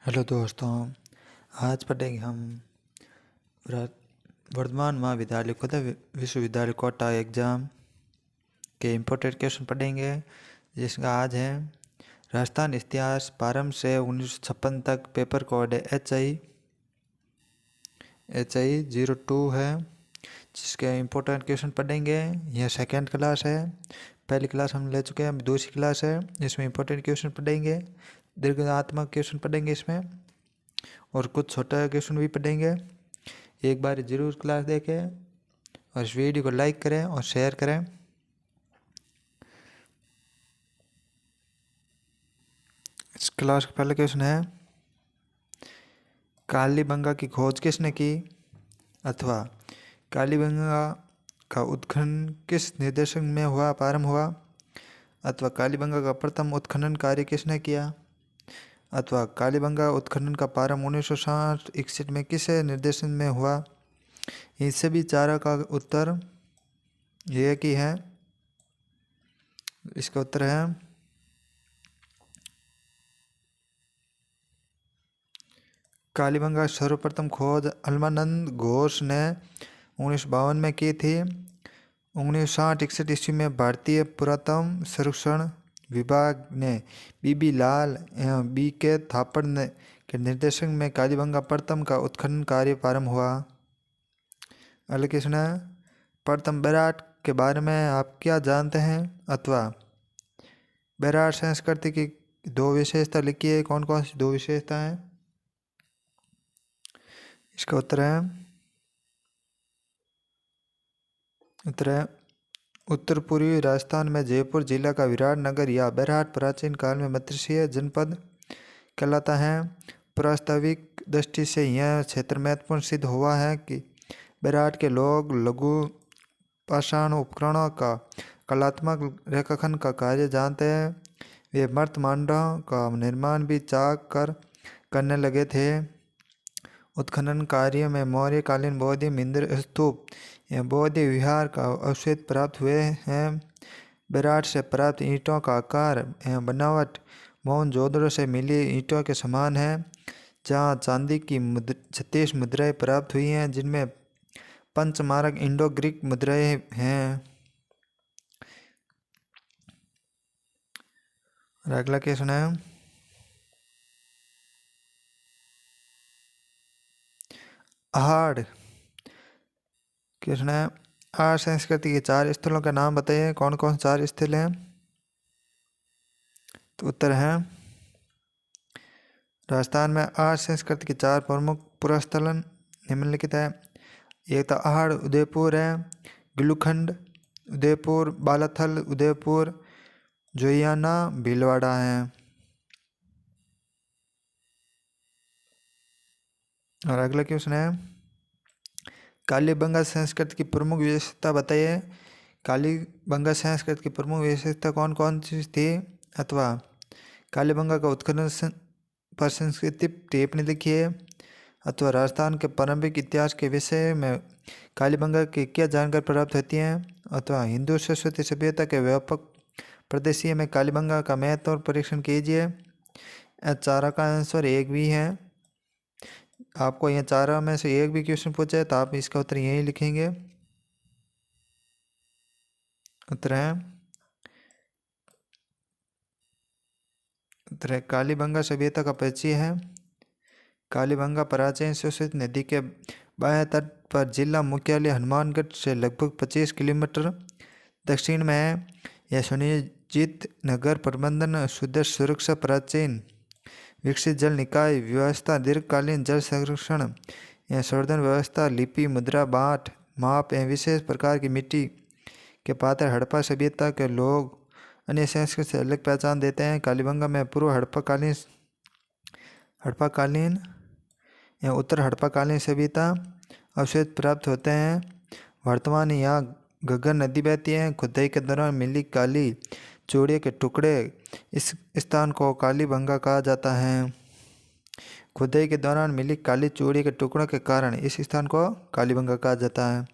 Hello दोस्तों। आज पढ़ेंगे हम रा- वर्धमान महाविद्यालय खुदा विश्वविद्यालय कोटा एग्ज़ाम के इम्पोर्टेंट क्वेश्चन पढ़ेंगे, जिसका आज है राजस्थान इतिहास प्रारंभ से 1956 तक। पेपर कोड है HI 02 है, जिसके इम्पोर्टेंट क्वेश्चन पढ़ेंगे। यह सेकेंड क्लास है, पहली क्लास हम ले चुके हैं, अब दूसरी क्लास है। इसमें इम्पोर्टेंट क्वेश्चन पढ़ेंगे, दीर्घात्मक क्वेश्चन पढ़ेंगे इसमें, और कुछ छोटा क्वेश्चन भी पढ़ेंगे। एक बार ज़रूर क्लास देखें और इस वीडियो को लाइक करें और शेयर करें। इस क्लास का पहला क्वेश्चन है, कालीबंगा की खोज किसने की, अथवा कालीबंगा का उत्खनन किस निर्देशन में प्रारंभ हुआ, अथवा कालीबंगा का प्रथम उत्खनन कार्य किसने किया, अथवा कालीबंगा उत्खनन का प्रारंभ 1960-61 में किस निर्देशन में हुआ। इन सभी चारों का उत्तर ये की है। इसका उत्तर है कालीबंगा सर्वप्रथम खोज अलमानंद घोष ने 1952 में की थी। 1960-61 ईस्वी में भारतीय पुरातत्व सर्वेक्षण विभाग ने बीबी लाल एवं BK थापड़ के निर्देशन में कालीबंगा प्रथम का उत्खनन कार्य प्रारंभ हुआ। अगला क्वेश्चन है, प्रथम बेराट के बारे में आप क्या जानते हैं, अथवा बेराट संस्कृति की दो विशेषता लिखिए। कौन कौन सी दो विशेषता हैं। इसका उत्तर है उत्तर पूर्वी राजस्थान में जयपुर जिला का विराट नगर या बेरहाट प्राचीन काल में मत्स्य जनपद कहलाता है। प्रास्ताविक दृष्टि से यह क्षेत्र महत्वपूर्ण सिद्ध हुआ है कि बेरहाट के लोग लघु पाषाण उपकरणों का कलात्मक रेखांकन का कार्य जानते हैं। वे मर्त मांडों का निर्माण भी चाक कर करने लगे थे। उत्खनन कार्य में मौर्यकालीन बौद्ध मंदिर, स्तूप एवं बौद्ध विहार का अवशेष प्राप्त हुए हैं। बेराट से प्राप्त ईंटों का आकार एवं बनावट मोहनजोदड़ो से मिली ईंटों के समान है, जहां चांदी की 36 मुद्राएं प्राप्त हुई हैं, जिनमें पंचमार्क इंडो ग्रीक मुद्राएं हैं। अगला क्वेश्चन है, आहड़ क्वेश्चन है, आहड़ संस्कृति के 4 स्थलों का नाम बताइए। कौन कौन 4 स्थल हैं। तो उत्तर है, राजस्थान में आहड़ संस्कृति के 4 प्रमुख पुरस्थल निम्नलिखित है। एक तो आहड़ उदयपुर है, गिलूखंड उदयपुर, बालाथल उदयपुर, जोइयाना भीलवाड़ा है। और अगला क्वेश्चन है, कालीबंगा संस्कृति की प्रमुख विशेषता बताइए। कालीबंगा संस्कृति की प्रमुख विशेषता कौन कौन सी थी, अथवा कालीबंगा का उत्खनन पर संस्कृति टिप्पणी लिखिए, अथवा राजस्थान के प्रारंभिक इतिहास के विषय में कालीबंगा की क्या जानकारी प्राप्त होती है, अथवा हिंदू सरस्वती सभ्यता के व्यापक प्रदेशीय में कालीबंगा का महत्व और परीक्षण कीजिए। चारों का आंसर एक भी है। आपको यह चारों में से एक भी क्वेश्चन पूछे तो आप इसका उत्तर यही लिखेंगे। उत्तर है कालीबंगा सभ्यता का परिचय है। कालीबंगा प्राचीन सरस्वती नदी के बाएं तट पर जिला मुख्यालय हनुमानगढ़ से लगभग 25 किलोमीटर दक्षिण में है। यह सुनियोजित नगर प्रबंधन, सुदृढ़ सुरक्षा, प्राचीन विकसित जल निकाय व्यवस्था, दीर्घकालीन जल संरक्षण या संवर्धन व्यवस्था, लिपि, मुद्रा, बाट, माप एवं विशेष प्रकार की मिट्टी के पात्र हड़प्पा सभ्यता के लोग अन्य संस्कृति से अलग पहचान देते हैं। कालीबंगा में पूर्व हड़प्पाकालीन या उत्तर हड़प्पाकालीन सभ्यता अवशेष प्राप्त होते हैं। वर्तमान में यहाँ घग्गर नदी बहती है। खुदाई के दौरान मिली काली चूड़ियों के टुकड़े इस स्थान को कालीबंगा कहा जाता है। खुदाई के दौरान मिली काली चूड़ी के टुकड़ों के कारण इस स्थान को कालीबंगा कहा जाता है।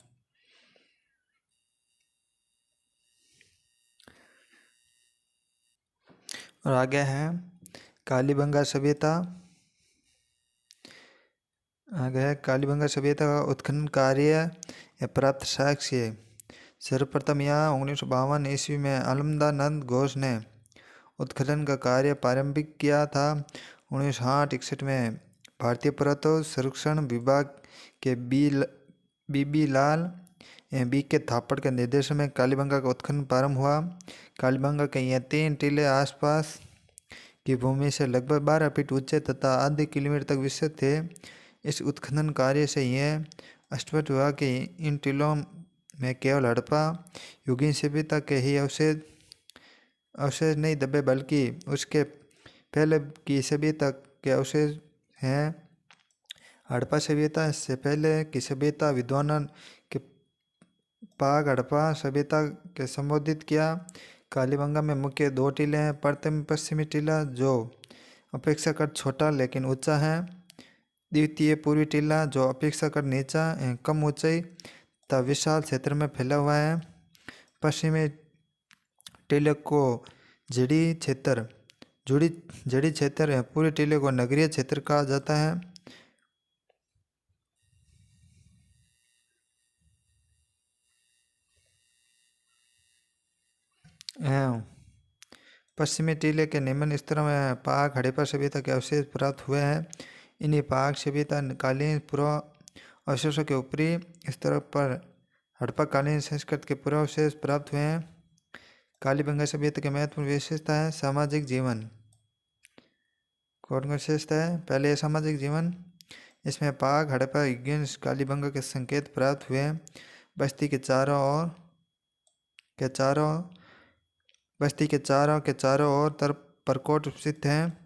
और आगे है कालीबंगा सभ्यता आगे है कालीबंगा सभ्यता का उत्खनन कार्य या प्राप्त साक्ष्य। सर्वप्रथम यहाँ 1952 ईस्वी में आनंदानंद घोष ने उत्खनन का कार्य प्रारंभिक किया था। 1960-61 में भारतीय पुरातत्व सर्वेक्षण विभाग के बीबी लाल बी के थापड़ के निर्देशन में कालीबंगा का उत्खनन प्रारंभ हुआ। कालीबंगा के यह 3 टीले आसपास की भूमि से लगभग 12 फीट ऊंचे तथा आधे किलोमीटर तक विस्तृत थे। इस उत्खनन कार्य से यह स्पष्ट हुआ कि इन टीलों में केवल हड़प्पा युगीन सभ्यता के ही अवशेष नहीं दबे बल्कि उसके पहले की सभ्यता के अवशेष हैं। हड़प्पा सभ्यता से पहले की सभ्यता विद्वानों के पाक हड़प्पा सभ्यता के संबोधित किया। कालीबंगा में मुख्य 2 टीले हैं। प्रथम पश्चिमी टीला जो अपेक्षाकृत छोटा लेकिन ऊंचा है। द्वितीय पूर्वी टीला जो अपेक्षाकृत नीचा कम ऊंचाई तथा विशाल क्षेत्र में फैला हुआ है। पश्चिमी टीले को जड़ी क्षेत्र पूरे टीले को नगरीय क्षेत्र कहा जाता है। पश्चिमी टीले के निम्न स्तरों में पाक हड़प्पा सभ्यता के अवशेष प्राप्त हुए हैं। इन्हीं पाक सभ्यता कालीन पूर्व अवशेषों के ऊपरी स्तर पर हड़प्पा कालीन संस्कृति के पूर्व अवशेष प्राप्त हुए हैं। कालीबंगा सभ्यता के महत्वपूर्ण विशेषता है सामाजिक जीवन। कौन विशेषता है? पहले सामाजिक जीवन, इसमें पाक हड़प्पा युगीन कालीबंगा के संकेत प्राप्त हुए हैं। बस्ती के चारों ओर तरफ प्रकोष्ठ स्थित हैं।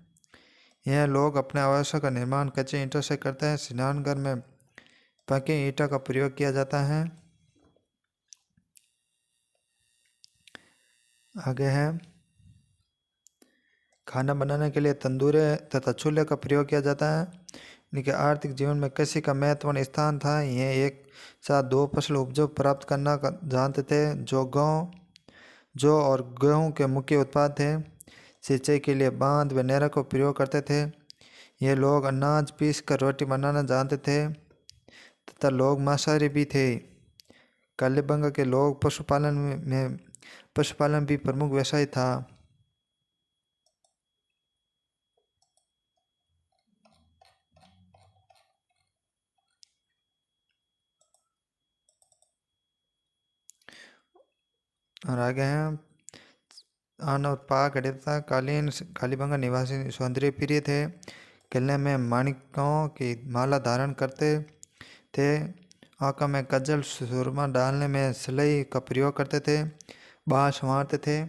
यह लोग अपने आवासों का निर्माण कच्चे ईंटों से करते हैं। स्नानघर में पक्की ईंटों का प्रयोग किया जाता है। आगे है खाना बनाने के लिए तंदूर तथा चूल्हे का प्रयोग किया जाता है। इनके आर्थिक जीवन में कृषि का महत्वपूर्ण स्थान था। यह एक साथ 2 फसल उपज प्राप्त करना जानते थे जो और गेहूं के मुख्य उत्पाद थे। सिंचाई के लिए बांध व नहरों का प्रयोग करते थे। ये लोग अनाज पीस कर रोटी बनाना जानते थे तथा लोग मांसाहारी भी थे। कालीबंगा के लोग पशुपालन भी प्रमुख व्यवसाय था। और आगे हैं आन और पाक हड़प्पा कालीबंगा निवासी सौंदर्य प्रिय थे। गले में माणिकों की माला धारण करते थे। आंखों में काजल सुरमा डालने में सलाई का प्रयोग करते थे। बाल संवारते थे।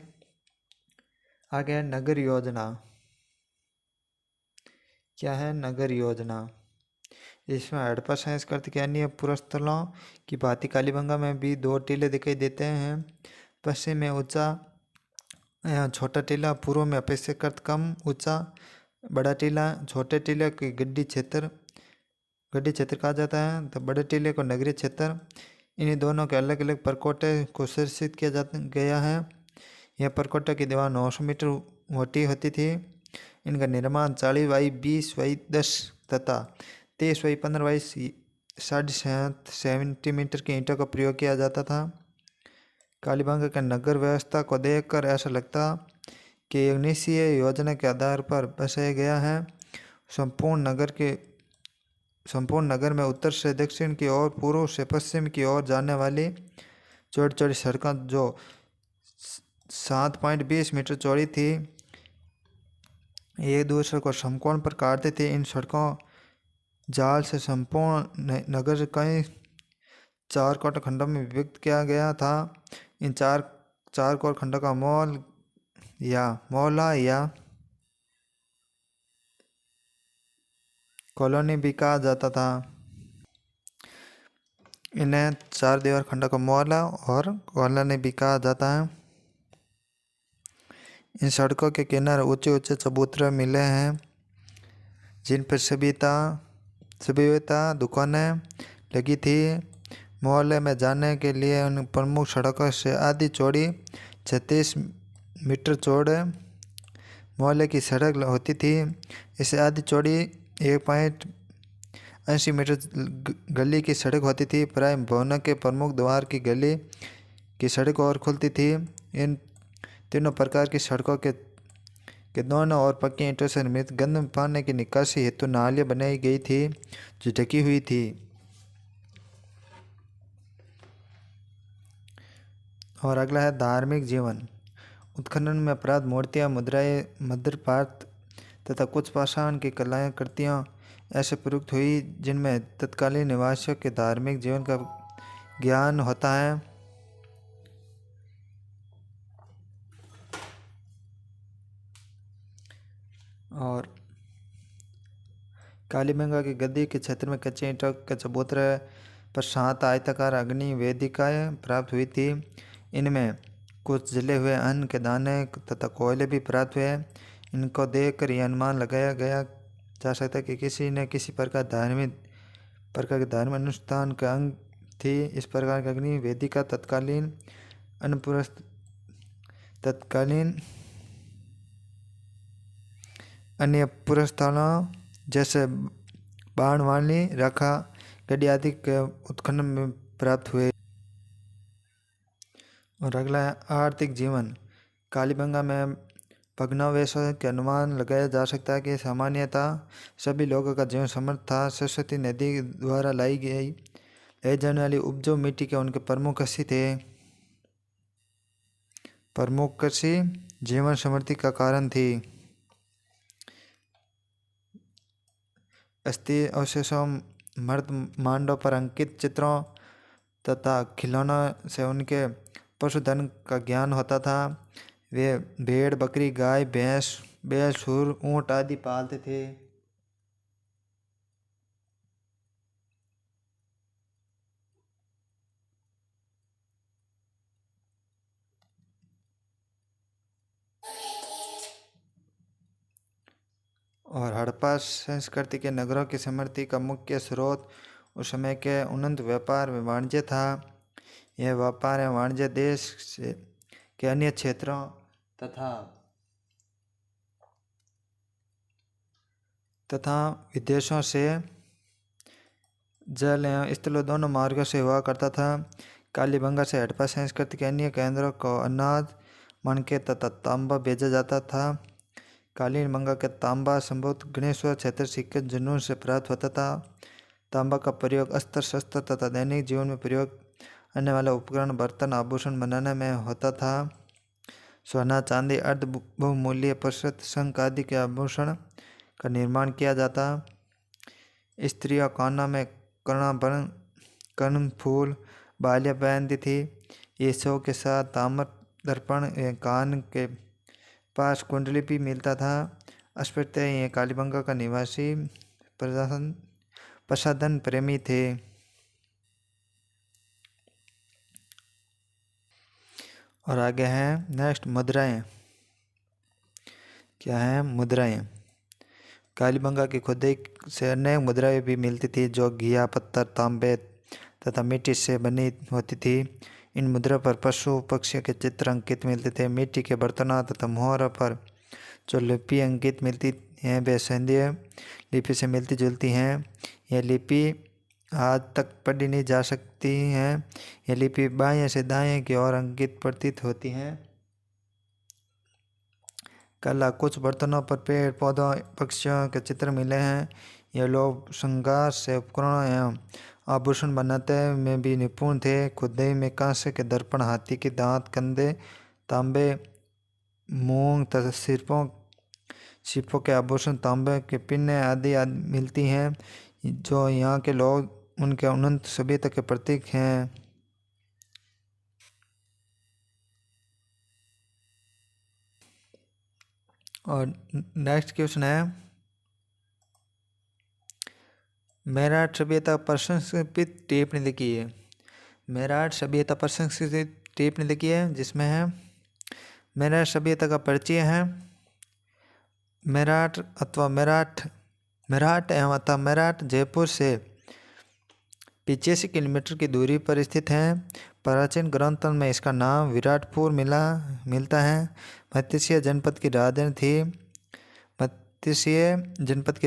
आगे नगर योजना। क्या है नगर योजना? इसमें हड़प्पा संस्कृति के अन्य पुरस्थलों की भांति कालीबंगा में भी 2 टीले दिखाई देते हैं। पश्चिम में ऊंचा छोटा टीला, पूर्व में अपेक्षाकृत कम ऊंचा बड़ा टीला। छोटे टीले को गड्डी क्षेत्र कहा जाता है तो बड़े टीले को नगरीय क्षेत्र। इन्हीं दोनों के अलग अलग प्रकोष्ठे को शीर्षित किया गया है। यह प्रकोष्ठों की दीवार 900 मीटर मोटी होती थी। इनका निर्माण 40x20x10 तथा 23x15x 7.5 सेंटीमीटर की ईंटों का प्रयोग किया जाता था। कालीबंगा के नगर व्यवस्था को देखकर ऐसा लगता कि एक निश्चित योजना के आधार पर बसाया गया है। संपूर्ण नगर में उत्तर से दक्षिण की ओर, पूर्व से पश्चिम की ओर जाने वाली चौड़ी चौड़ी सड़कें जो 7.20 मीटर चौड़ी थी एक दूसरे को समकोण पर काटती थी। इन सड़कों जाल से संपूर्ण नगर कई 4 कोट खंडों में विभक्त किया गया था। इन चार कोर खंडों का मोहल्ला या कॉलोनी भी कहा जाता था। इन्हें 4 दीवार खंडों का मोहल्ला और कॉलोनी भी कहा जाता है। इन सड़कों के किनारे ऊंचे ऊंचे चबूतरे मिले हैं जिन पर सभ्यता दुकानें लगी थी। मोहल्ले में जाने के लिए उन प्रमुख सड़कों से आधी चौड़ी 36 मीटर चौड़े मोहल्ले की सड़क होती थी। इसे आधी चौड़ी 80 मीटर गली की सड़क होती थी। प्राय भवनों के प्रमुख द्वार की गली की सड़क और खुलती थी। इन तीनों प्रकार की सड़कों के दोनों ओर पक्की ईंटों से निर्मित गंदम पानी की निकासी हेतु नालियाँ बनाई गई थी जो ढकी हुई थी। और अगला है धार्मिक जीवन। उत्खनन में अपराध मूर्तियाँ, मुद्राएं, मध्यपात्र तथा कुछ पाषाण की कलाएं कृतियाँ ऐसे प्रयुक्त हुई जिनमें तत्कालीन निवासियों के धार्मिक जीवन का ज्ञान होता है। और कालीबंगा की गद्दी के क्षेत्र में कच्चे ईंटों का चबूतरा पर 7 आयताकार अग्नि वेदिकाएं प्राप्त हुई थी। इनमें कुछ जले हुए अन्न के दाने तथा कोयले भी प्राप्त हुए। इनको देखकर यह अनुमान लगाया गया जा सकता है कि किसी न किसी प्रकार के धार्मिक अनुष्ठान का अंग थी। इस प्रकार की अग्नि वेदिका तत्कालीन अन्य पुरस्थलों जैसे बाणवानी, राखा, गड्डी आदि के उत्खनन में प्राप्त हुए। और अगला है आर्थिक जीवन। कालीबंगा में भग्नावशेषों के अनुमान लगाया जा सकता है कि सामान्यतः सभी लोगों का जीवन समृद्ध था। सरस्वती नदी द्वारा लाई जाने वाली उपजाऊ मिट्टी के उनके प्रमुख कृषि जीवन समृद्धि का कारण थी। अस्थि अवशेषों, मृत मांडों पर अंकित चित्रों तथा खिलौनों से उनके पशुधन का ज्ञान होता था। वे भेड़, बकरी, गाय, भैंस, बैल, सूर, ऊंट आदि पालते थे। और हड़प्पा संस्कृति के नगरों की समृद्धि का मुख्य स्रोत उस समय के उन्नत व्यापार व वाणिज्य था। यह व्यापार एवं वाणिज्य देश के अन्य क्षेत्रों तथा विदेशों से जल एवं स्थल दोनों मार्गों से हुआ करता था। कालीबंगा से हड़प्पा संस्कृति के अन्य केंद्रों को अनाज, मणके तथा तांबा भेजा जाता था। कालीबंगा के तांबा संभवतः गणेश्वर क्षेत्र सिक्के जुनून से प्राप्त होता था। तांबा का प्रयोग अस्त्र शस्त्र तथा दैनिक जीवन में प्रयोग आने वाला उपकरण, बर्तन, आभूषण बनाने में होता था। सोना, चांदी, अर्ध बहुमूल्य पशुत शंख आदि के आभूषण का निर्माण किया जाता। स्त्रियां कानों में कर्णफूल, बालियां पहनती थी। ये शो के साथ ताम्र दर्पण कान के पास कुंडली भी मिलता था। अस्पष्ट ये कालीबंगा का निवासी प्रसाधन प्रेमी थे। और आगे हैं नेक्स्ट मुद्राएं। क्या है? मुद्राएं। कालीबंगा की खुदाई से अनेक मुद्राएं भी मिलती थी जो घिया, पत्थर, तांबे तथा मिट्टी से बनी होती थी। इन मुद्रा पर पशु पक्षियों के चित्र अंकित मिलते थे। मिट्टी के बर्तनों तथा मोहरों पर जो लिपि अंकित मिलती हैं वे संध्या लिपि से मिलती जुलती हैं। यह लिपि आज तक पढ़ी नहीं जा सकती हैं। यह लिपि बाएं से दाएं की ओर अंकित प्रतीत होती हैं। कला। कुछ बर्तनों पर पेड़ पौधों, पक्षियों के चित्र मिले हैं। ये लोग श्रृंगार से उपकरणों एवं आभूषण बनाते में भी निपुण थे। खुदाई में कांसे के दर्पण, हाथी के दांत, कंधे, तांबे, मूंग तथा सिपों के आभूषण, तांबे के पिन्ने आदि मिलती हैं जो यहाँ के लोग उनके उन्नत सभ्यता के प्रतीक हैं। और नेक्स्ट क्वेश्चन है, मेरठ सभ्यता पर संस्कृत टिप्पणी लिखी है। मेरठ सभ्यता पर संस्कृत टिप्पणी लिखी है जिसमें है मेरठ सभ्यता का परिचय है। मेरठ एवं मेरठ जयपुर से 85 किलोमीटर की दूरी पर स्थित है। प्राचीन ग्रंथों में इसका नाम विराटपुर मिलता है। मत्स्य जनपद की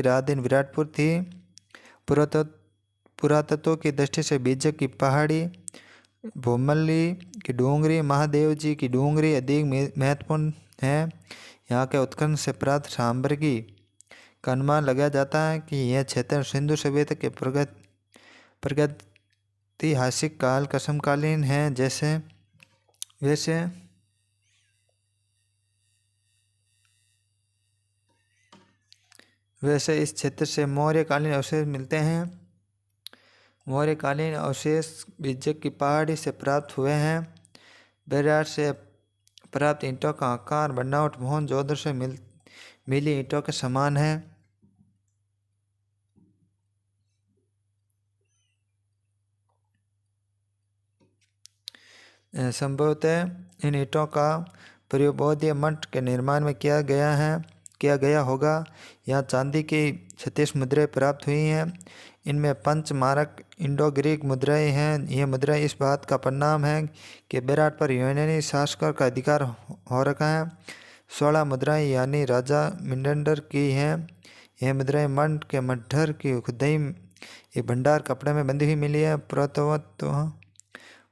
राजधानी विराटपुर थी। पुरातत्व की दृष्टि से बीजक की पहाड़ी, भोमली की डूंगरी, महादेव जी की डूंगरी अधिक महत्वपूर्ण है। यहाँ के उत्खनन से प्राप्त साम्राज्ञी का अनुमान लगाया जाता है कि यह क्षेत्र सिंधु सभ्यता के प्रागैतिहासिक काल का समकालीन है। वैसे इस क्षेत्र से मौर्यकालीन अवशेष मिलते हैं। मौर्यकालीन अवशेष बीजक की पहाड़ी से प्राप्त हुए हैं। बैराट से प्राप्त ईंटों का आकार बनावट मोहनजोदड़ो से मिली ईंटों के समान है। संभवतः इन ईंटों का प्रयोग बौद्ध मठ के निर्माण में किया गया होगा। यहाँ चांदी की 36 मुद्राएं प्राप्त हुई हैं। इनमें पंचमारक इंडो ग्रीक मुद्राएं हैं। यह मुद्राएं इस बात का परिणाम है कि बैराट पर यूनानी शासकों का अधिकार हो रखा है। 16 मुद्राएं यानी राजा मिनंडर की हैं। यह मुद्राएं मठ के मठर की खुदाई एक भंडार कपड़े में बंधी हुई मिली है।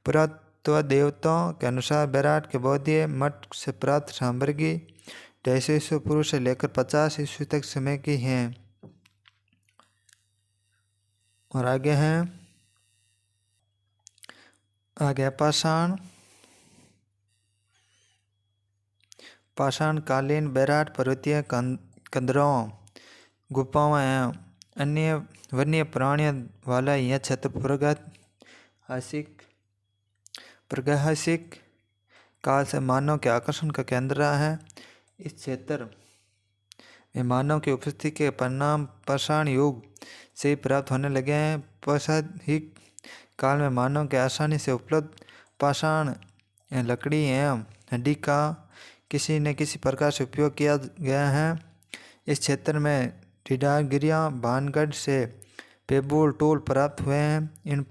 पुरातत्व देवताओं के अनुसार बैराट के बौद्ध मठ से प्राप्त साम्राज्ञी 250 ईस्वी पूर्व से लेकर 50 ईस्वी तक समय की हैं। और आगे पाषाण कालीन बैराट पर्वतीय कंदरों, गुफाओं एवं अन्य वन्य प्राणियों वाला यह क्षेत्र प्रागैतिहासिक काल से मानव के आकर्षण का केंद्र रहा है। इस क्षेत्र में मानव की उपस्थिति के परिणाम पाषाण युग से ही प्राप्त होने लगे हैं। प्रागैतिहासिक काल में मानव के आसानी से उपलब्ध पाषाण लकड़ी एवं हड्डी का किसी न किसी प्रकार से उपयोग किया गया है। इस क्षेत्र में ढिंढारगिरियाँ भानगढ़ से पेबुल टूल प्राप्त हुए हैं। इन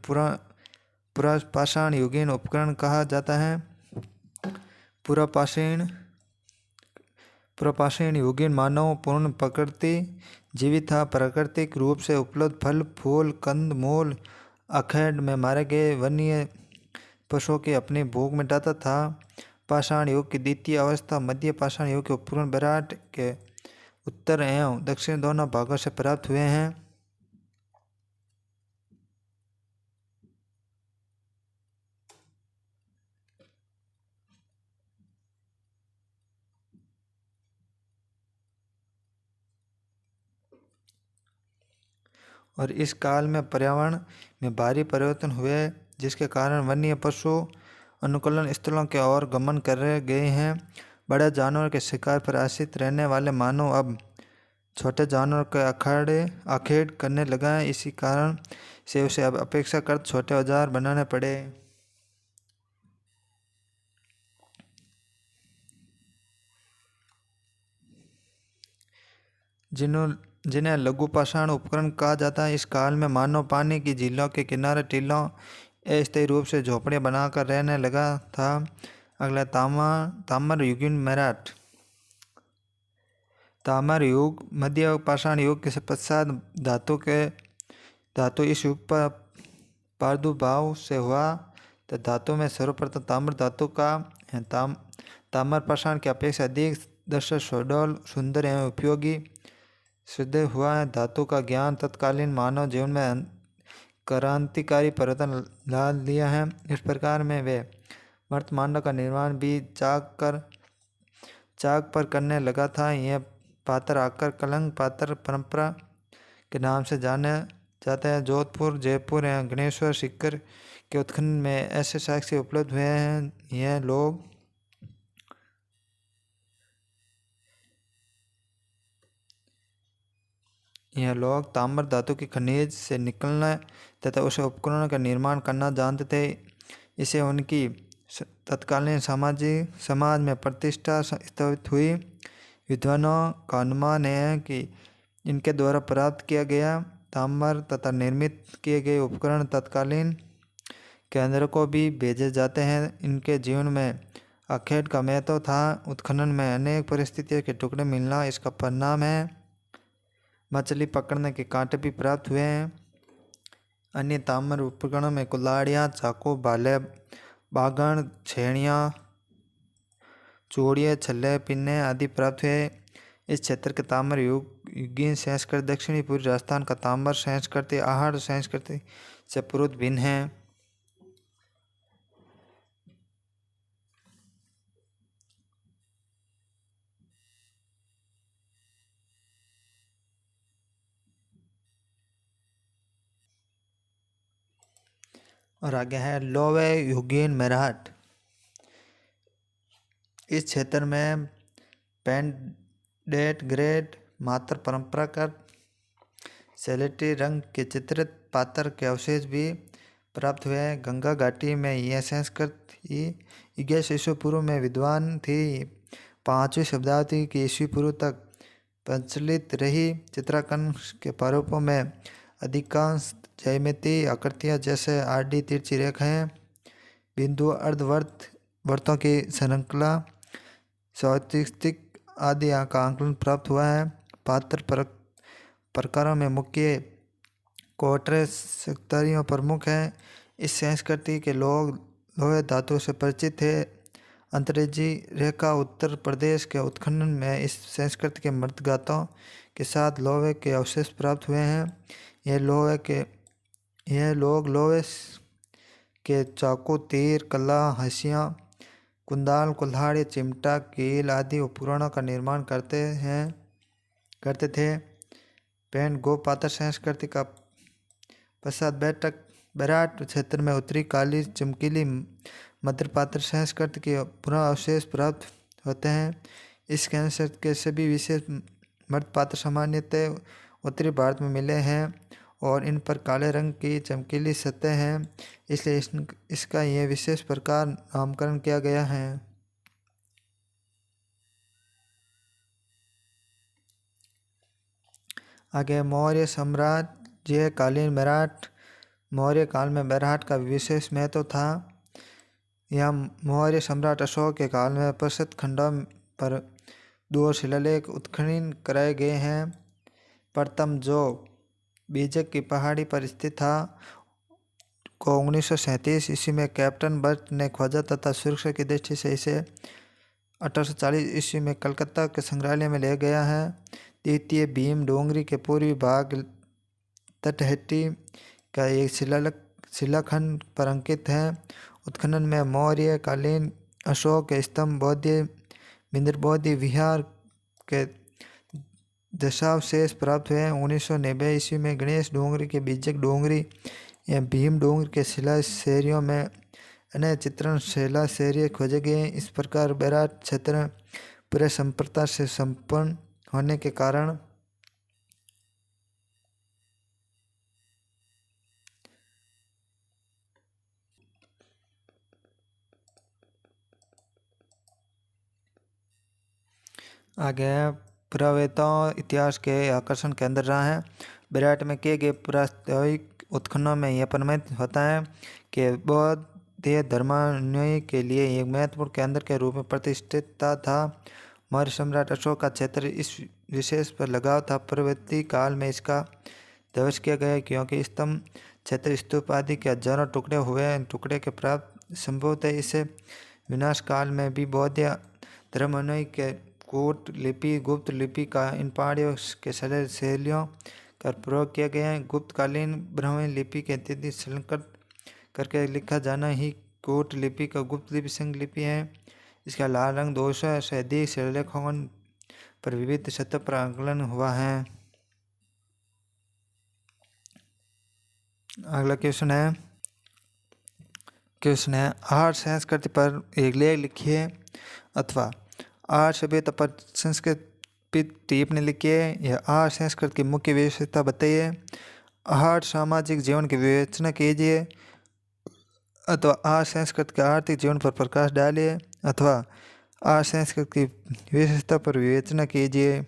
पुरापाषाण युगीन उपकरण कहा जाता है। पुरापाषाण युगीन मानव पूर्ण प्रकृति जीवित था। प्राकृतिक रूप से उपलब्ध फल फूल कंद मूल अखेड़ में मारे गए वन्य पशुओं की अपनी भूख मिटाता था। पाषाण युग की द्वितीय अवस्था मध्य पाषाण युग के उपकरण बैराट के उत्तर एवं दक्षिण दोनों भागों से प्राप्त हुए हैं। और इस काल में पर्यावरण में भारी परिवर्तन हुए, जिसके कारण वन्य पशु अनुकूलन स्थलों के ओर गमन कर गए हैं। बड़े जानवर के शिकार पर आश्रित रहने वाले मानव अब छोटे जानवर के आखेट करने लगा है। इसी कारण से उसे अब अपेक्षाकृत छोटे औजार बनाने पड़े। जिन्हें लघु पाषाण उपकरण कहा जाता है। इस काल में मानव पानी की झीलों के किनारे टीलों अस्थायी रूप से झोपड़ियाँ बनाकर रहने लगा था। अगला ताम्र युगीन बैराट। ताम्र युग मध्य पाषाण युग के पश्चात धातु इस युग पर प्रादुर्भाव से हुआ। तो धातु में सर्वप्रथम ताम्र धातु का ताम्र पाषाण की अपेक्षा अधिक दर्शक सुडौल सुंदर एवं उपयोगी सिद्ध हुआ है। धातु का ज्ञान तत्कालीन मानव जीवन में क्रांतिकारी परिवर्तन ला दिया है। इस प्रकार में वे वर्तमानों का निर्माण भी चाक पर करने लगा था। यह पात्र आकर कलंक पात्र परंपरा के नाम से जाने जाता है। जोधपुर जयपुर एवं गणेश्वर सीकर के उत्खनन में ऐसे साक्ष्य उपलब्ध हुए हैं। यह लोग ताम्र धातु की खनिज से निकलना तथा उसे उपकरणों का निर्माण करना जानते थे। इसे उनकी तत्कालीन समाज में प्रतिष्ठा स्थापित हुई। विद्वानों का अनुमान है कि इनके द्वारा प्राप्त किया गया ताम्र तथा निर्मित किए गए उपकरण तत्कालीन केंद्र को भी भेजे जाते हैं। इनके जीवन में आखेट का महत्व था। उत्खनन में अनेक परिस्थितियों के टुकड़े मिलना इसका परिणाम है। मछली पकड़ने के कांटे भी प्राप्त हुए हैं। अन्य ताम्र उपकरणों में कुल्हाड़ियाँ, चाकू, भाले, बागण, छेड़ियाँ, चूड़ियाँ, छल्ले, पिन्ने आदि प्राप्त हुए। इस क्षेत्र के ताम्र युगीन संस्कृति दक्षिणी पूर्वी राजस्थान का ताम्र संस्कृति आहड़ संस्कृति से पूर्व भिन्न है। और आगे है लोवे युगीन मेरठ। इस क्षेत्र में पेंडेट ग्रेड मात्र परंपरागत सैलिटी रंग के चित्रित पात्र के अवशेष भी प्राप्त हुए। गंगा घाटी में यह संस्कृति 11 ईस्वी पूर्व में विद्वान थी। 5वीं शताब्दी की ईस्वी पूर्व तक प्रचलित रही। चित्रांकन के प्रारूपों में अधिकांश ज्यामितीय आकृतियाँ जैसे आडी तिरछी रेखाएं, बिंदु, अर्धवृत्त, वृत्तों की श्रृंखला, सौतिक आदि का आंकलन प्राप्त हुआ है। पात्र प्रकारों में मुख्य कोटरे सक्तरियों प्रमुख हैं। इस संस्कृति के लोग लोहे धातु से परिचित थे। अंतरेजी रेखा उत्तर प्रदेश के उत्खनन में इस संस्कृति के मृतगातों के साथ लोहे के अवशेष प्राप्त हुए हैं। यह लोग लोहे के चाकू, तीर, कला, हंसियाँ, कुंदाल, कुल्हाड़ी, चिमटा, कील आदि उपकरणों का निर्माण करते थे। पेंड गोपात्र संस्कृति का पश्चात बेराट क्षेत्र में उत्तरी काली चमकीली मध्यपात्र संस्कृति के पुनः अवशेष प्राप्त होते हैं। इस संस्कृति के सभी विशेष मध्यपात्र सामान्यतः उत्तरी भारत में मिले हैं और इन पर काले रंग की चमकीली सतह हैं, इसलिए इसका यह विशेष प्रकार नामकरण किया गया है। आगे मौर्य साम्राज्य कालीन मेरठ। मौर्य काल में मेरठ का विशेष महत्व था। यह मौर्य सम्राट अशोक के काल में प्रसिद्ध खंडों पर 2 शिलालेख उत्खनन कराए गए हैं। प्रथम जो बीजक की पहाड़ी पर स्थित था को 1937 ईस्वी में कैप्टन बर्ट ने खोजा तथा सुरक्षा की दृष्टि से इसे 1840 ईस्वी में कलकत्ता के संग्रहालय में ले गया है। द्वितीय भीम डोंगरी के पूर्वी भाग तटहट्टी का एक शिलाखंड पर अंकित है। उत्खनन में मौर्य कालीन अशोक के स्तंभ, बौद्ध विहार के दशावशेष प्राप्त हुए। 1990 ईस्वी में गणेश डोंगरी के बीजक डोंगरी या भीम डोंगरी के शिला शैलियों में अन्य चित्रण शिला शैली खोजे गए। इस प्रकार बेराट क्षेत्र पूरे संप्रदाय से संपन्न होने के कारण आगे पुरातत्व इतिहास के आकर्षण केंद्र रहा है। बेराट में किए गए पुरातात्विक उत्खननों में यह प्रमाणित होता है कि बौद्ध धर्मानुयायी के लिए एक महत्वपूर्ण केंद्र के रूप में प्रतिष्ठित था। मौर्य सम्राट अशोक का क्षेत्र इस विशेष पर लगाव था। परवर्ती काल में इसका ध्वंस किया गया क्योंकि स्तंभ क्षेत्र, स्तूप आदि के हजारों टुकड़े हुए। टुकड़े के प्राप्त संभवतः इसे विनाश काल में भी बौद्ध धर्मानुयायी के कूट लिपि, गुप्त लिपि का इन पहाड़ियों के शैलियों का प्रयोग किया गया है। गुप्तकालीन ब्राह्मी लिपि के इत्यादि संकलन करके लिखा जाना ही कूट लिपि का गुप्त लिपि संग लिपि है। इसका लाल रंग 200 से अधिक शिलालेखों पर विविध सतह पर आकलन हुआ है। अगला क्वेश्चन है आहड़ संस्कृति पर एक लेख लिखिए अथवा आहड़ सभ्यता पर संस्कृत टिप्पणी लिखिए। यह आहड़ संस्कृति की मुख्य विशेषता बताइए। आहड़ सामाजिक जीवन की विवेचना कीजिए अथवा आहड़ संस्कृति के आर्थिक जीवन पर प्रकाश डालिए अथवा आहड़ संस्कृति की विशेषता पर विवेचना कीजिए।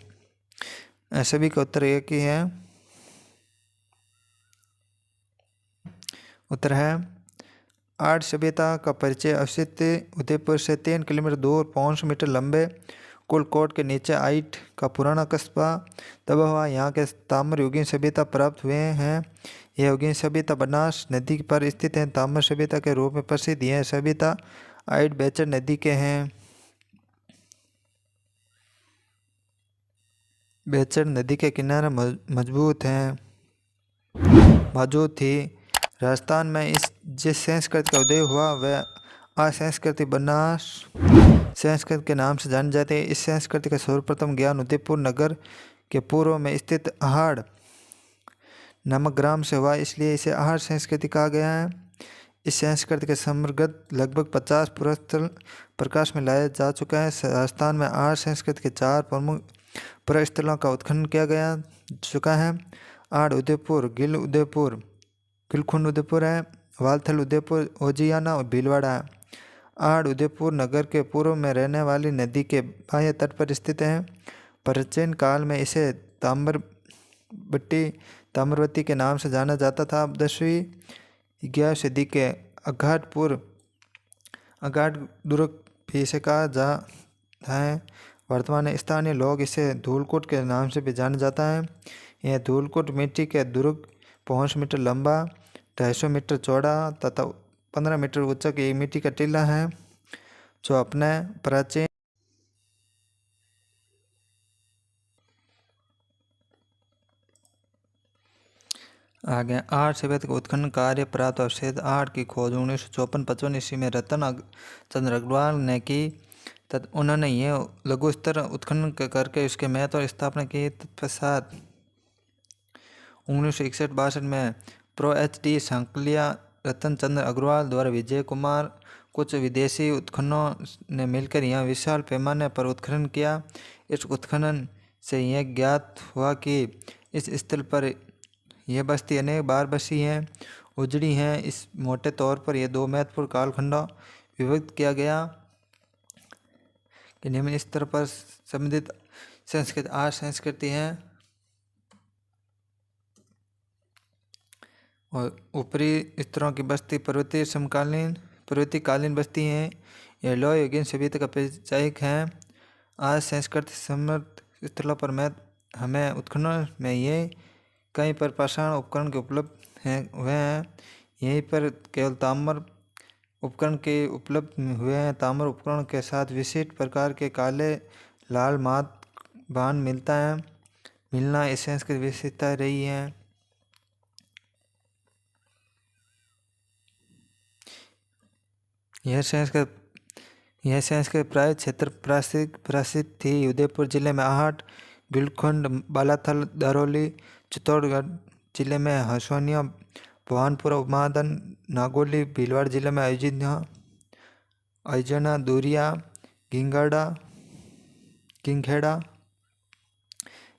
सभी का उत्तर एक ही है। उत्तर है आहड़ सभ्यता का परिचय अस्तित्व उदयपुर से 3 किलोमीटर दूर 500 मीटर लंबे कुलकोट के नीचे आइट का पुराना कस्बा दबा हुआ। यहाँ के ताम्र युगीन सभ्यता प्राप्त हुए हैं। यह युगीन सभ्यता बनास नदी पर स्थित है। ताम्र सभ्यता के रूप में प्रसिद्ध यह सभ्यता आइट बेचर नदी के हैं। बेचर नदी के किनारे मजबूत हैं मौजूद थी। राजस्थान में जिस संस्कृति का उदय हुआ वह असंस्कृति बनास संस्कृति के नाम से जानी जाती है। इस संस्कृति का सर्वप्रथम ज्ञान उदयपुर नगर के पूर्व में स्थित अहाड़ नामक ग्राम से हुआ, इसलिए इसे अहाड़ संस्कृति कहा गया है। इस संस्कृति के समर्गत लगभग 50 पुरातत्व प्रकाश में लाया जा चुका है। राजस्थान में अहाड़ संस्कृति के 4 प्रमुख पुरास्थलों का उत्खनन किया गया चुका है। आड़ उदयपुर, गिलखुंड उदयपुर है, वालथल उदयपुर, ओजियाना और भीलवाड़ा है। आड़ उदयपुर नगर के पूर्व में रहने वाली नदी के बाएं तट पर स्थित है। प्राचीन काल में इसे ताम्रवती के नाम से जाना जाता था। 10वीं 11वीं सदी के अगाध दुर्ग भी इसे कहा जाता है। वर्तमान में स्थानीय लोग इसे धूलकोट के नाम से भी जाना जाता है। यह धूलकोट मिट्टी के दुर्ग 5 मीटर लंबा, 250 मीटर चौड़ा तथा 15 मीटर ऊंचा की मिट्टी का टीला है जो अपने प्राचीन आगे आठ सभ्यता का उत्खनन कार्य प्राप्त अवशेष आठ की खोज 1954-55 ईस्वी में रतन चंद्र अग्रवाल ने की। उन्होंने यह लघु स्तर उत्खनन करके उसके महत्व और स्थापना की। तत्पश्चात 1961-62 में प्रो HD सांकलिया रतन चंद्र अग्रवाल द्वारा विजय कुमार कुछ विदेशी उत्खननों ने मिलकर यहाँ विशाल पैमाने पर उत्खनन किया। इस उत्खनन से यह ज्ञात हुआ कि इस स्थल पर यह बस्ती अनेक बार बसी हैं, उजड़ी हैं। इस मोटे तौर पर यह 2 महत्वपूर्ण कालखंडों विभक्त किया गया कि निम्न स्तर पर संबंधित संस्कृति 8 संस्कृति हैं और ऊपरी स्तरों की बस्ती पर्वतीकालीन बस्ती हैं। यह लौह युगीन सभ्यता का परिचायक हैं। आज संस्कृति समृद्ध स्थलों पर हमें उत्खनन में ये कई पर पाषाण उपकरण के उपलब्ध हुए हैं। यहीं पर केवल ताम्र उपकरण के उपलब्ध हुए हैं। ताम्र उपकरण के साथ विशिष्ट प्रकार के काले लाल मात बाण मिलना इस संस्कृति विशेषता रही है। यह संस्कृति प्राय क्षेत्र प्रसिद्ध थी। उदयपुर जिले में आहट, गिलखुंड, बालाथल, दरौली, चित्तौड़गढ़ जिले में हसोनिया, भवानपुर, उमादन, नागौली, भीलवाड़ा जिले में अयोजना, दूरिया,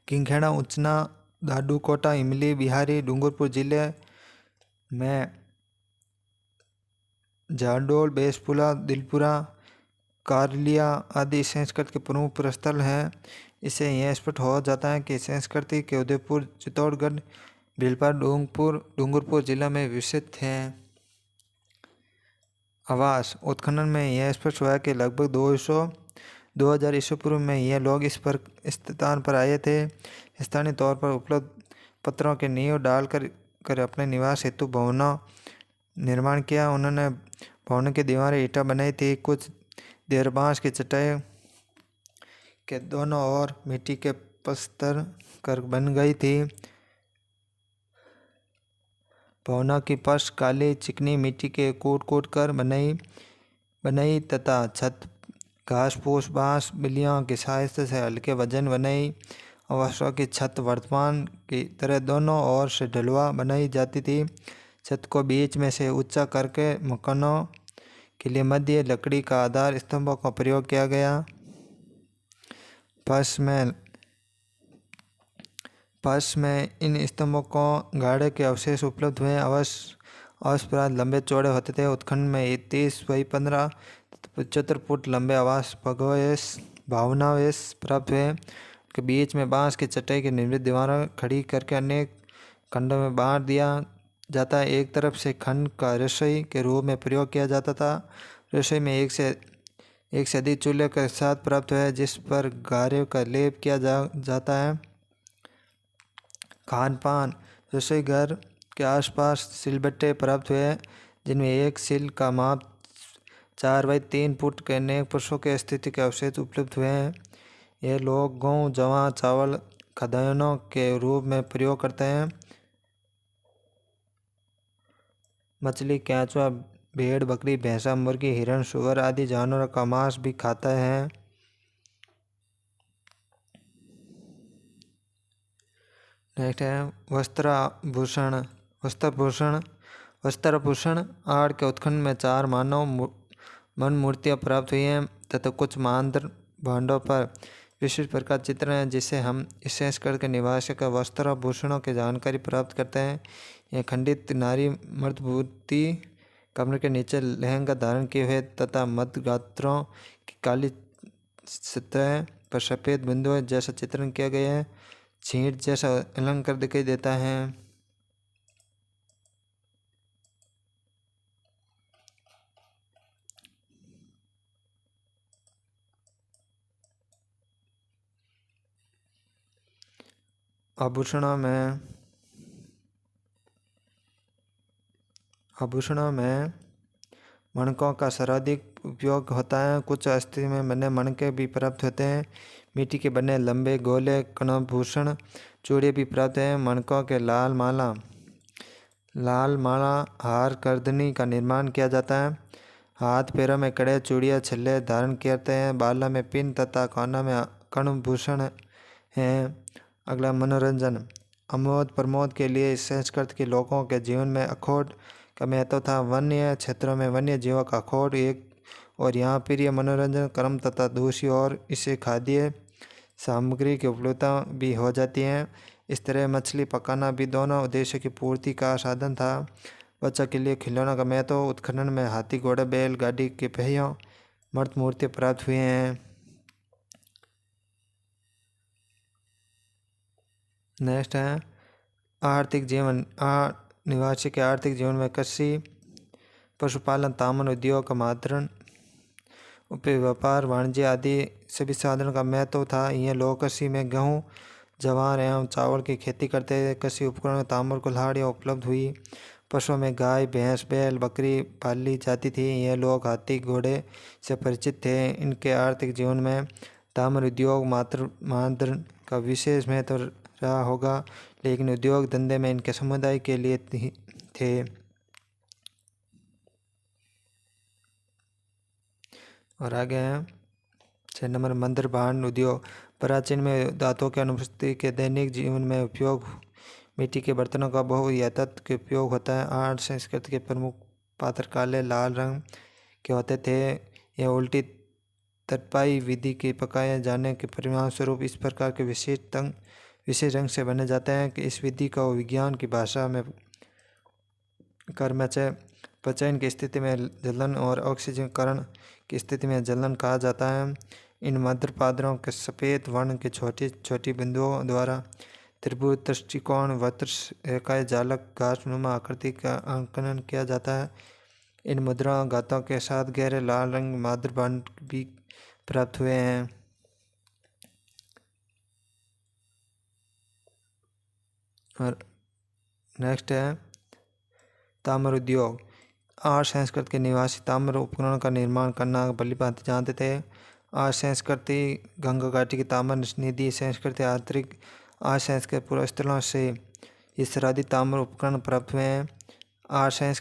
किंगखेड़ा, उचना, दादूकोटा, इमली, बिहारी, डूंगरपुर जिले में जाडोल, बेसपुला, दिलपुरा, कारलिया आदि संस्कृति के प्रमुख स्थल हैं। इससे यह स्पष्ट हो जाता है कि संस्कृति के उदयपुर, चित्तौड़गढ़, भीलवाड़ा, डूंगरपुर जिला में विकसित हैं। आवास उत्खनन में यह स्पष्ट हुआ कि लगभग 2000 ईस्वी पूर्व में यह लोग इस स्थान पर आए थे। स्थानीय तौर पर उपलब्ध पत्थरों के नींव डालकर अपने निवास हेतु भवनों निर्माण किया। उन्होंने भवनों की दीवारें ईंटें बनाई थी। कुछ देर बांस की चटाई के दोनों ओर मिट्टी के पलस्तर कर बन गई थी। भवनों की फर्श काली चिकनी मिट्टी के कूट कर बनाई तथा छत घास फूस बांस बिल्लियों की सहायता से हल्के वजन बनाई। आवासों की छत वर्तमान की तरह दोनों ओर से ढलवा बनाई जाती थी। छत को बीच में से ऊंचा करके मकानों के लिए मध्य लकड़ी का आधार स्तंभों का प्रयोग किया गया। फर्श में इन स्तंभों को गाढ़े के अवशेष उपलब्ध हुए। आवास प्रांत लंबे चौड़े होते थे। उत्खनन में 30 बाई 15 75 फुट लंबे आवास भावनावेश प्राप्त हुए। के बीच में बांस की चटाई की निर्मित दीवारें खड़ी करके अनेक खंडों में बांट दिया जाता है। एक तरफ से खंड का रसोई के रूप में प्रयोग किया जाता था। रसोई में एक सदी चूल्हे के साथ प्राप्त हुआ जिस पर गारे का लेप किया जाता है। खान पान, रसोई घर के आसपास सिलबट्टे प्राप्त हुए जिनमें एक सिल का माप 4 बाई 3 फुट के अनेक पुरुषों के स्थिति के अवशेष उपलब्ध हुए हैं। ये लोग गेहूँ, जवां, चावल खाद्यान्नों के रूप में प्रयोग करते हैं। मछली, केंचुआ, भेड़, बकरी, भैंसा, मुर्गी, हिरण, सुअर आदि जानवरों का मांस भी खाता है। नेक्स्ट है वस्त्राभूषण। वस्त्राभूषण आड़ के उत्खनन में 4 मानव मन मूर्तियाँ प्राप्त हुई हैं तथा कुछ मानदंड भांडों पर विशिष्ट प्रकार चित्र हैं जिससे हम इस संस्कृत के निवासियों का वस्त्राभूषणों की जानकारी प्राप्त करते हैं। यह खंडित नारी मर्द मूर्ति कमर के नीचे लहंगा धारण किए हुए तथा मध्य गात्रों की काली सतह पर सफ़ेद बिंदुओं जैसा चित्रण किया गया है। छींट जैसा अलंकार दिखाई देता है। आभूषणों में मणकों का सर्वाधिक उपयोग होता है। कुछ अस्थि में बने मणके भी प्राप्त होते हैं। मिट्टी के बने लंबे गोले कणाभूषण चूड़े भी प्राप्त हैं। मणकों के लाल माला हार करधनी का निर्माण किया जाता है। हाथ पैरों में कड़े, चूड़ियाँ, छल्ले धारण करते हैं। बालों में पिन तथा कानों में कर्णभूषण हैं। अगला मनोरंजन। आमोद प्रमोद के लिए इस संस्कृत के लोगों के जीवन में अखोट का महत्व था। वन्य क्षेत्रों में वन्य जीवों का अखोट एक और यहाँ प्रिय मनोरंजन क्रम तथा दूसरी ओर इससे खाद्य सामग्री की उपलब्धता भी हो जाती है। इस तरह मछली पकाना भी दोनों उद्देश्य की पूर्ति का साधन था। बच्चों के लिए खिलौनों का महत्व। उत्खनन में हाथी, घोड़े, बैल गाड़ी के पहियों मर्द मूर्ति प्राप्त हुए हैं। नेक्स्ट है आर्थिक जीवन। निवासी के आर्थिक जीवन में कृषि, पशुपालन, ताम्र उद्योग का मातरण, व्यापार, वाणिज्य आदि सभी साधनों का महत्व था। ये लोग कृषि में गेहूँ, जवार एवं चावल की खेती करते थे। कृषि उपकरण, ताम्र, कुल्हाड़ियाँ उपलब्ध हुई। पशुओं में गाय, भैंस, बैल, बकरी पाली जाती थी। ये लोग हाथी, घोड़े से परिचित थे। इनके आर्थिक जीवन में ताम्र उद्योग मातृ का विशेष महत्व रहा होगा, लेकिन उद्योग धंधे में इनके समुदाय के लिए थे। और आगे हैं 6 नंबर मंदिर भांड उद्योग। प्राचीन में धातुओं की अनुपस्थिति के दैनिक जीवन में उपयोग मिट्टी के बर्तनों का बहु या तत्व के उपयोग होता है। आर्ट संस्कृति के प्रमुख पात्र काले लाल रंग के होते थे। यह उल्टी तरपाई विधि के पकाए जाने के परिणाम स्वरूप इस प्रकार के विशेष रंग से बने जाते हैं कि इस विधि को विज्ञान की भाषा में पचयन की स्थिति में जलन और ऑक्सीजनीकरण की स्थिति में जलन कहा जाता है। इन मध्य पात्रों के सफ़ेद वर्ण के छोटी छोटी बिंदुओं द्वारा त्रिभुज, दृष्टिकोण, वक्र रेखाएं, जालक, घासनुमा आकृति का अंकन किया जाता है। इन मुद्रा गाथों के साथ गहरे लाल रंग माद्रबांड भी प्राप्त हुए हैं। और नेक्स्ट है ताम्र उद्योग। आर्य संस्कृत के निवासी ताम्र उपकरणों का निर्माण करना भली भांति जानते थे। आर्य संस्कृति गंगा घाटी की ताम्र निधि संस्कृति आंतरिक आर्य संस्कृत पूर्व स्थलों से ये सर्वाधिक ताम्र उपकरण प्राप्त हुए हैं। आर्य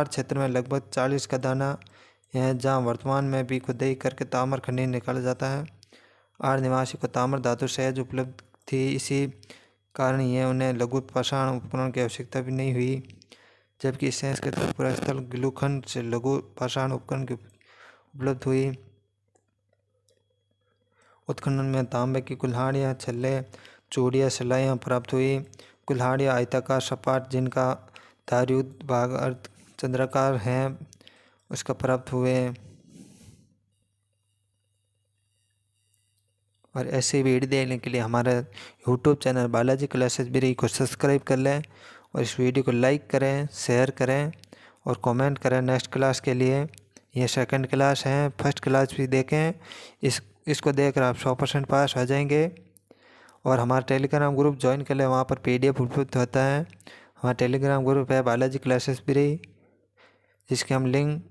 क्षेत्र में लगभग 40 खदाना हैं जहाँ वर्तमान में भी खुदाई करके ताम्र खनिज निकाला जाता है। आर्य निवासी को ताम्र धातु सहज उपलब्ध थी, इसी कारण यह उन्हें लघु पाषाण उपकरण की आवश्यकता भी नहीं हुई। जबकि इस संस्कृत का पूरा स्थल गिलुखंड से लघु पाषाण उपकरण की उपलब्ध हुई। उत्खनन में तांबे की कुल्हाड़ियाँ, छल्ले, चूड़ियाँ, सिलाइयाँ प्राप्त हुई। कुल्हाड़ियाँ आयताकार सपाट जिनका धारयुक्त भाग अर्ध चंद्राकार हैं उसका प्राप्त हुए। और ऐसे वीडियो देखने के लिए हमारा यूट्यूब चैनल बालाजी क्लासेस बिरी को सब्सक्राइब कर लें और इस वीडियो को लाइक करें, शेयर करें और कमेंट करें नेक्स्ट क्लास के लिए। ये सेकंड क्लास है, फर्स्ट क्लास भी देखें। इसको देखकर आप 100% पास हो जाएंगे। और हमारा टेलीग्राम ग्रुप ज्वाइन कर ले, वहाँ पर PDF उपलब्ध होता है। हमारा टेलीग्राम ग्रुप है बालाजी क्लासेस फ्री, जिसके हम लिंक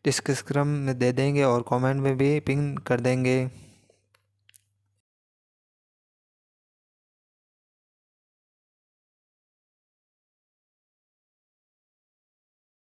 डिस्क्रिप्शन में दे देंगे और कमेंट में भी पिन कर देंगे।